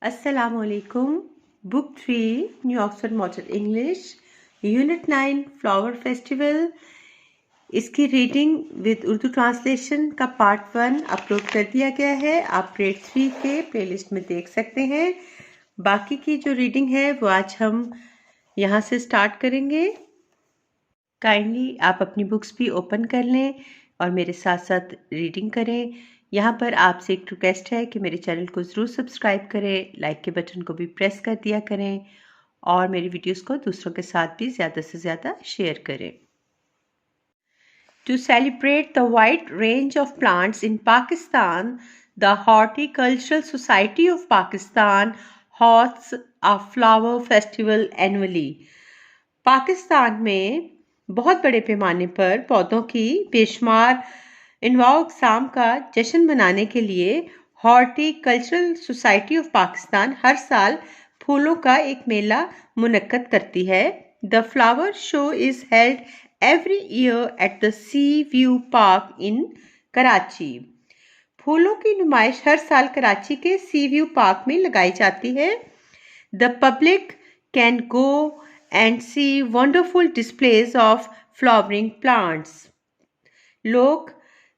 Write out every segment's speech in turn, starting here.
Assalamualaikum. Book 3, New Oxford Modern English, Unit 9, Flower Festival. इसकी reading with Urdu translation का part 1 upload कर दिया गया है। आप ग्रेड 3 के प्लेलिस्ट में देख सकते हैं। बाकी की जो रीडिंग है वो आज हम यहाँ से स्टार्ट करेंगे। काइंडली आप अपनी बुक्स भी ओपन कर लें और मेरे साथ साथ रीडिंग करें। यहाँ पर आपसे एक रिक्वेस्ट है कि मेरे चैनल को ज़रूर सब्सक्राइब करें, लाइक के बटन को भी प्रेस कर दिया करें और मेरी वीडियोस को दूसरों के साथ भी ज़्यादा से ज़्यादा शेयर करें। To celebrate the wide range of plants in Pakistan, the Horticultural Society of Pakistan hosts a flower festival annually. Pakistan में बहुत बड़े पैमाने पर पौधों की बेशुमार इनवाओ अक़साम का जश्न मनाने के लिए हॉर्टिकल्चरल सोसाइटी ऑफ पाकिस्तान हर साल फूलों का एक मेला मुनक्कद करती है। The flower show is held every year at the C view park इन कराची। फूलों की नुमाइश हर साल कराची के सी व्यू पार्क में लगाई जाती है। The public can go and see wonderful displays of flowering plants. लोग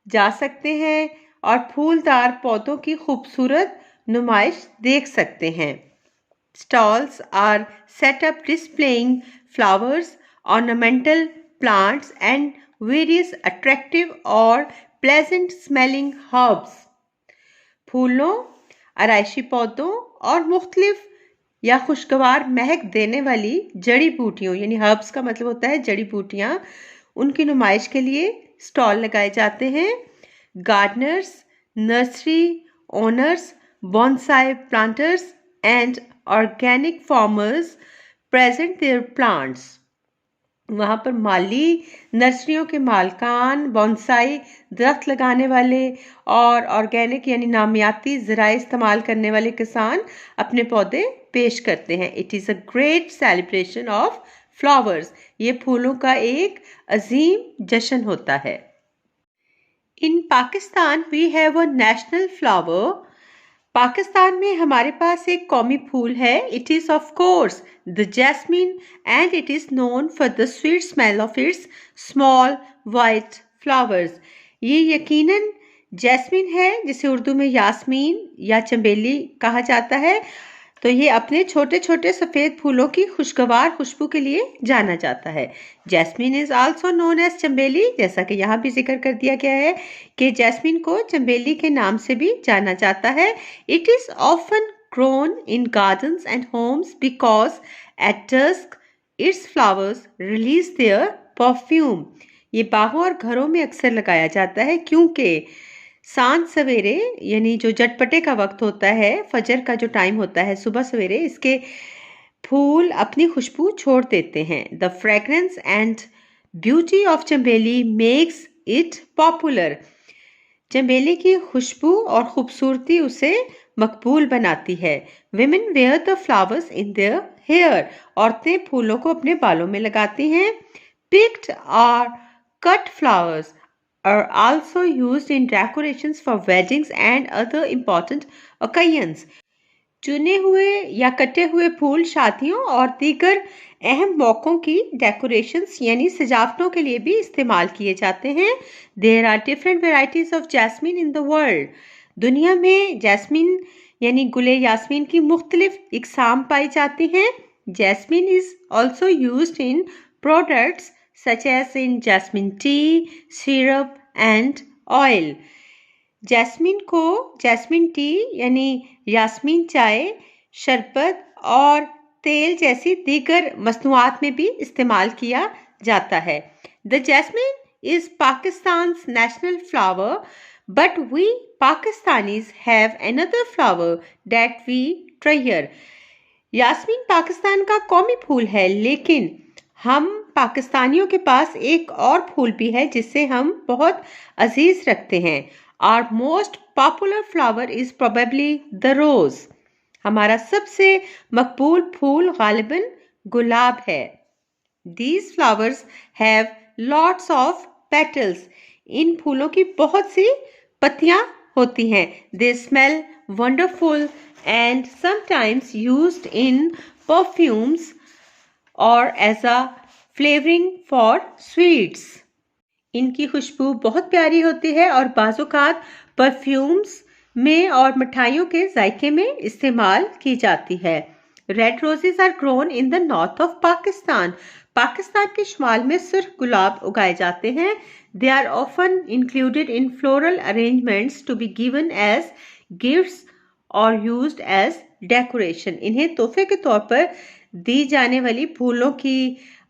जा सकते हैं और फूलदार पौधों की खूबसूरत नुमाइश देख सकते हैं। Stalls are set up displaying flowers, ornamental plants and various attractive और प्लेजेंट स्मेलिंग हर्ब्स। फूलों, आराइशी पौधों और मुख्तलिफ या खुशगवार महक देने वाली जड़ी बूटियों, यानी हर्ब्स का मतलब होता है जड़ी बूटियाँ, उनकी नुमाइश के लिए स्टॉल लगाए जाते हैं। Gardeners, nursery owners, bonsai planters and organic farmers present their plants. वहाँ पर माली, नर्सरियों के मालकान, बॉन्साई दरख्त लगाने वाले और ऑर्गेनिक यानी नामियाती ज़राए इस्तेमाल करने वाले किसान अपने पौधे पेश करते हैं। It is a great celebration of flowers. ये फूलों का एक अजीम जश्न होता है। In Pakistan we have a national flower. Pakistan में हमारे पास एक कौमी फूल है। It is of course the jasmine and it is known for the sweet smell of its small white flowers. ये यकीनन जैस्मिन है, जिसे उर्दू में यास्मीन या चंबेली कहा जाता है। तो ये अपने छोटे छोटे सफ़ेद फूलों की खुशगवार खुशबू के लिए जाना जाता है। Jasmine is also known as chambeli, जैसा कि यहाँ भी जिक्र कर दिया गया है कि जैस्मिन को चंबेली के नाम से भी जाना जाता है। It is often grown in gardens and homes because at dusk its flowers release their perfume. ये बागों और घरों में अक्सर लगाया जाता है क्योंकि सांझ सवेरे यानी जो झटपटे का वक्त होता है, फजर का जो टाइम होता है सुबह सवेरे, इसके फूल अपनी खुशबू छोड़ देते हैं। The fragrance and beauty of chambeli makes it popular. Chambeli की खुशबू और खूबसूरती उसे मकबूल बनाती है। Women wear the flowers in their hair. औरतें फूलों को अपने बालों में लगाती हैं। पिक्ड और cut flowers are also used in decorations for weddings and other important occasions. चुने हुए या कटे हुए फूल शादियों और दीगर अहम मौक़ों की डेकोरेशंस यानी सजावटों के लिए भी इस्तेमाल किए जाते हैं। There are different varieties of jasmine in the world. दुनिया में जैस्मिन यानी गुले यास्मीन की मुख्तलिफ इकसाम पाई जाती हैं। Jasmine is also used in products such as in jasmine tea, syrup and oil. Jasmine को जैस्मिन टी यानी यास्मीन चाय, शरबत और तेल जैसी दीगर मसनूआत में भी इस्तेमाल किया जाता है। The jasmine is Pakistan's national flower but we Pakistanis have another flower that we treasure. यास्मीन पाकिस्तान का कौमी फूल है, लेकिन हम पाकिस्तानियों के पास एक और फूल भी है जिसे हम बहुत अजीज रखते हैं। Our most popular flower is probably the rose. हमारा सबसे मकबूल फूल गालिबन गुलाब है। These flowers have lots of petals. इन फूलों की बहुत सी पत्तियाँ होती हैं। They smell wonderful and sometimes used in perfumes or as a flavoring for sweets. इनकी खुशबू बहुत प्यारी होती है और बाज़-औक़ात परफ्यूम्स में और मिठाइयों के जायके में इस्तेमाल की जाती है। Red roses are grown in the north of Pakistan. Pakistan के शुमाल में सुर्ख गुलाब उगाए जाते हैं। They are often included in floral arrangements to be given as gifts और यूज्ड एज डेकोरेशन। इन्हें तोहफे के तौर पर दी जाने वाली फूलों की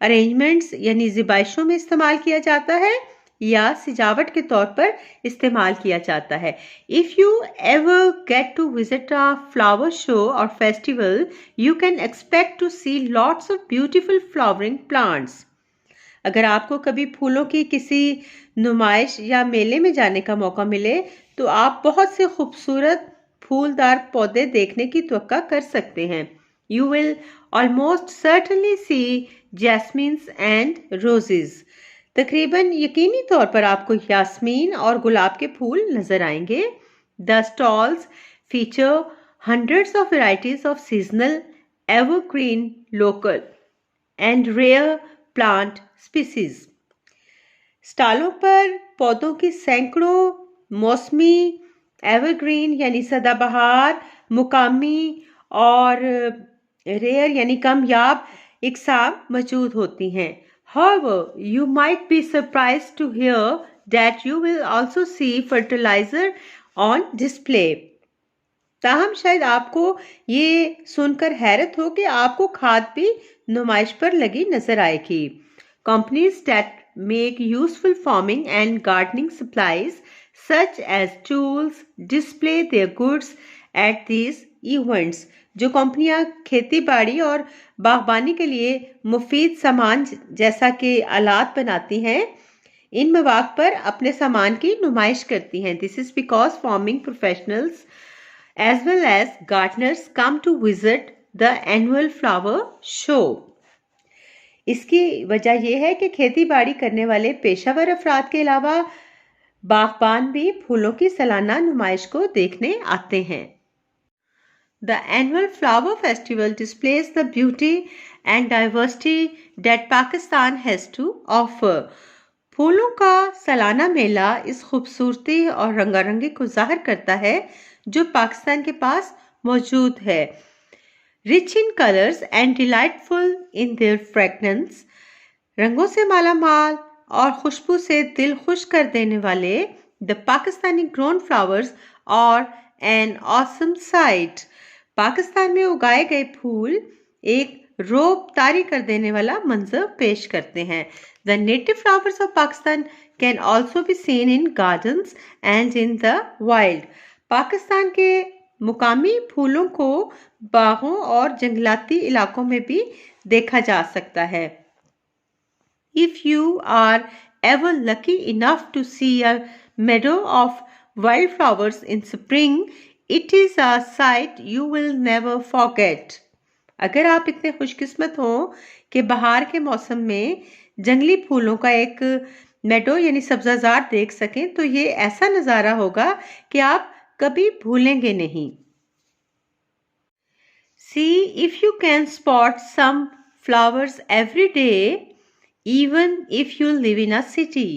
अरेंजमेंट्स यानी ज़िबाइशों में इस्तेमाल किया जाता है या सजावट के तौर पर इस्तेमाल किया जाता है। If you ever get to visit a flower show or festival, you can expect to see lots of beautiful flowering plants. अगर आपको कभी फूलों की किसी नुमाइश या मेले में जाने का मौका मिले तो आप बहुत से खूबसूरत फूलदार पौधे देखने की तवक्का कर सकते हैं। You will almost certainly see jasmines and roses. तकरीबन यकीनी तौर पर आपको यास्मीन और गुलाब के फूल नजर आएंगे। The stalls feature hundreds of varieties of seasonal, evergreen, local and rare plant species. स्टालों पर पौधों की सैकड़ों मौसमी, एवरग्रीन यानी सदाबहार, मुकामी और रेयर यानी कमयाब इकसाम मौजूद होती हैं। However, you might be surprised to hear that you will also see fertilizer on display. ताहम शायद आपको ये सुनकर हैरत हो कि आपको खाद भी नुमाइश पर लगी नजर आएगी। Companies that make useful farming and gardening supplies such as tools display their goods at these events. जो कंपनियां खेती बाड़ी और बागबानी के लिए मुफीद सामान जैसा कि आलात बनाती हैं, इन मौक़ पर अपने सामान की नुमाइश करती हैं। This is because farming professionals as well as gardeners come to visit the annual flower show. इसकी वजह यह है कि खेती बाड़ी करने वाले पेशावर अफराद के अलावा बागबान भी फूलों की सालाना नुमाइश को देखने आते हैं। The annual flower festival displays the beauty and diversity that Pakistan has to offer. फूलों का सालाना मेला इस खूबसूरती और रंगारंगी को जाहिर करता है जो पाकिस्तान के पास मौजूद है। Rich in colors and delightful in their fragrance, रंगों से मालामाल और खुशबू से दिल खुश कर देने वाले the Pakistani grown flowers are an awesome sight. Pakistan में उगाए गए फूल एक रोब तारी कर देने वाला मंजर पेश करते हैं। The native flowers of Pakistan can also be seen in gardens and in the wild. Pakistan के मुकामी फूलों को बागों और जंगलाती इलाकों में भी देखा जा सकता है। If you are ever lucky enough to see a meadow of wildflowers in spring, It is a sight you will never forget. अगर आप इतने खुशकिस्मत हो कि बहार के मौसम में जंगली फूलों का एक मेडो यानी सब्जाजार देख सकें तो ये ऐसा नज़ारा होगा कि आप कभी भूलेंगे नहीं। See if you can spot some flowers every day, even if you live in a city.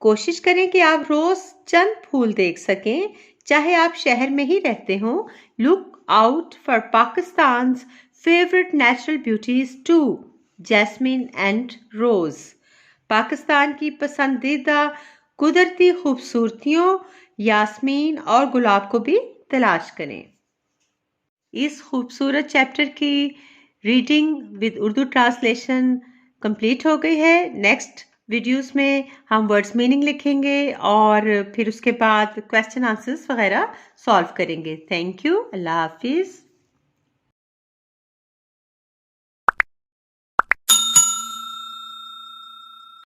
कोशिश करें कि आप रोज चंद फूल देख सकें चाहे आप शहर में ही रहते हो। Look out for Pakistan favourite natural beauties too, jasmine and rose. Pakistan की पसंदीदा कुदरती खूबसूरतियों यास्मीन और गुलाब को भी तलाश करें। इस खूबसूरत चैप्टर की reading with Urdu translation complete हो गई है। नेक्स्ट वीडियोस में हम वर्ड्स मीनिंग लिखेंगे और फिर उसके बाद क्वेश्चन आंसर्स वगैरह सॉल्व करेंगे। Thank you. अल्लाह हाफिज़।